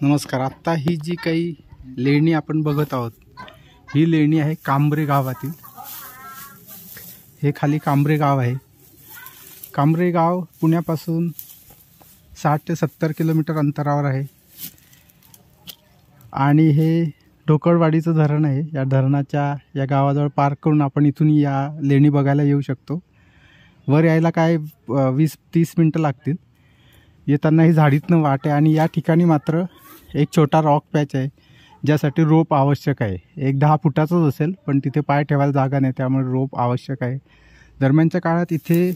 नमस्कार। आत्ता ही जी काही लेणी आपण बघत आहोत ही लेणी आहे कांबरे गावातील। हे खाली कांबरे गाव आहे। कांबरे गाव पुण्यापासून 60 ते 70 किलोमीटर अंतरावर आहे आणि हे ढोकळवाडीचं धरण आहे। या धरणाच्या या गावाजवळ पार्क करून आपण इथून या लेणी बघायला येऊ शकतो। वर यायला काय 20-30 मिनिटं लागतील। येताना ही झाडीतनं वाट आहे आणि या ठिकाणी मात्र एक छोटा रॉक पॅच आहे ज्यासाठी रोप आवश्यक आहे। एक 10 फुटाचाच असेल पण तिथे पाय ठेवायला जागा नाही, त्यामुळे रोप आवश्यक आहे। दरम्यानच्या काळात इथे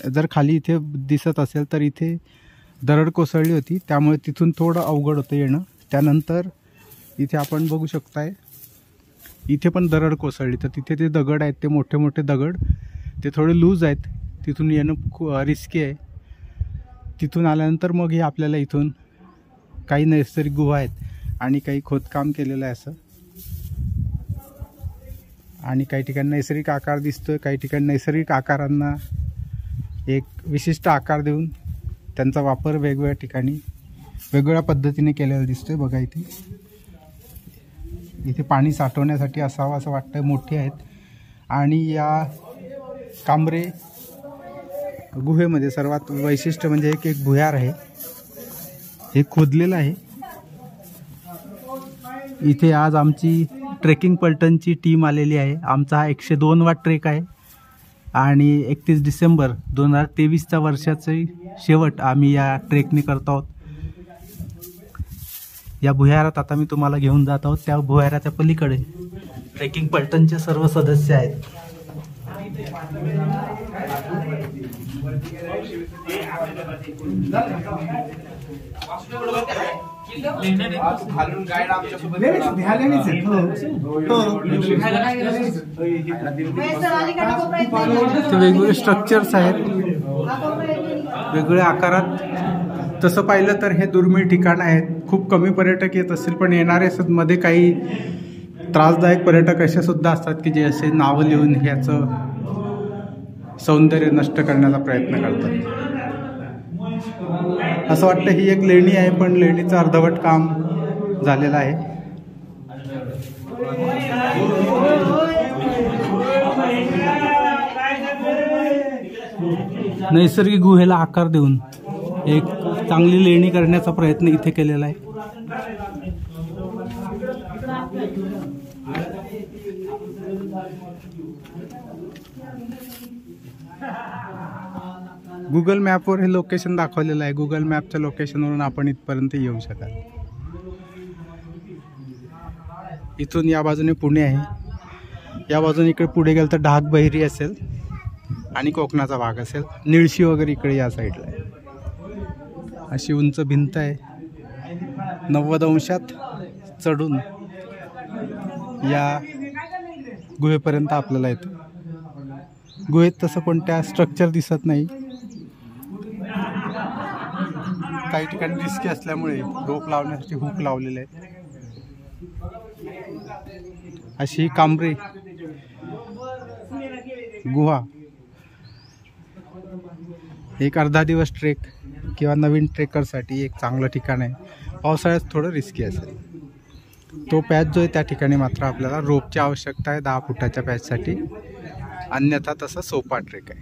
जर खाली इथे दिसत असेल तर इथे दरड कोसळली होती, त्यामुळे तिथून थोडं अवघड होतं येणं। त्यानंतर इथे आपण बघू शकताय इथे पण दरड कोसळली, तर तिथे ते दगड आहेत, ते मोठे मोठे दगड, ते थोडे लूज आहेत, तिथून येणं खूप रिस्की आहे। तिथून आल्यानंतर मग हे आपल्याला इथून काही नैसर्गिक गुहा आहेत आणि काही खोदकाम केलेलं आहे असं, आणि काही ठिकाणी नैसर्गिक आकार दिसतोय, काही ठिकाणी नैसर्गिक आकारांना एक विशिष्ट आकार देऊन त्यांचा वापर वेगवेगळ्या ठिकाणी वेगवेगळ्या पद्धतीने केलेला दिसतोय। बघा इथे पाणी साठवण्यासाठी असावं असं वाटतं, मोठे आहेत। आणि या कांबरे गुहेमध्ये सर्वात वैशिष्ट्य म्हणजे एक भुयार आहे, हे खोदलेलं आहे। इथे आज आमची ट्रेकिंग पलटणची टीम आलेली आहे। आमचा हा 102 वा ट्रेक आहे आणि 31 डिसेंबर 2023च्या वर्षाचे शेवट आम्ही या ट्रेकने करत आहोत। या भुयारात आता मी तुम्हाला घेऊन जात आहोत। त्या भुयाराच्या पलीकडे ट्रेकिंग पलटणचे सर्व सदस्य आहेत। वेगवेगळे स्ट्रक्चर्स आहेत वेगवेगळ्या आकारात। तसं पाहिलं तर हे दुर्मिळ ठिकाण आहेत, खूप कमी पर्यटक येत असतील, पण येणारे मध्ये काही त्रासदायक पर्यटक असे सुद्धा असतात की जे असे नावं लिहून ह्याचं सौंदर्य नष्ट करण्याचा प्रयत्न करतात। असं वाटतं ही एक लेणी आहे, पण लेणीचं अर्धवट काम झालेलं आहे। नैसर्गिक गुहेला आकार देऊन एक चांगली लेणी करण्याचा प्रयत्न इथे केलेला आहे। गुगल मॅपवर हे लोकेशन दाखवलेलं आहे। गुगल मॅपच्या लोकेशनवरून आपण इथपर्यंत येऊ शकाल। इथून या बाजूने पुणे आहे, या बाजूने इकडे पुढे गेलं तर ढाक बहिरी असेल आणि कोकणाचा भाग असेल, निळशी वगैरे इकडे या साईडला आहे। अशी उंच भिंत आहे, 90 अंशात चढून या गुहेपर्यंत आपल्याला येतं। गुहेत तसं कोणत्या स्ट्रक्चर दिसत नाही, काही ठिकाणी रिस्की असल्यामुळे रोप लावण्यासाठी हुक लावलेले आहेत। अशी कांबरे गुहा एक अर्धा दिवस ट्रेक किंवा नवीन ट्रेकरसाठी एक चांगलं ठिकाण आहे। पावसाळ्यात थोडं रिस्की असेल। तो पॅच जो आहे त्या ठिकाणी मात्र आपल्याला रोपची आवश्यकता आहे 10 फुटाच्या पॅचसाठी, अन्यथा तसा सोपा ट्रेक आहे।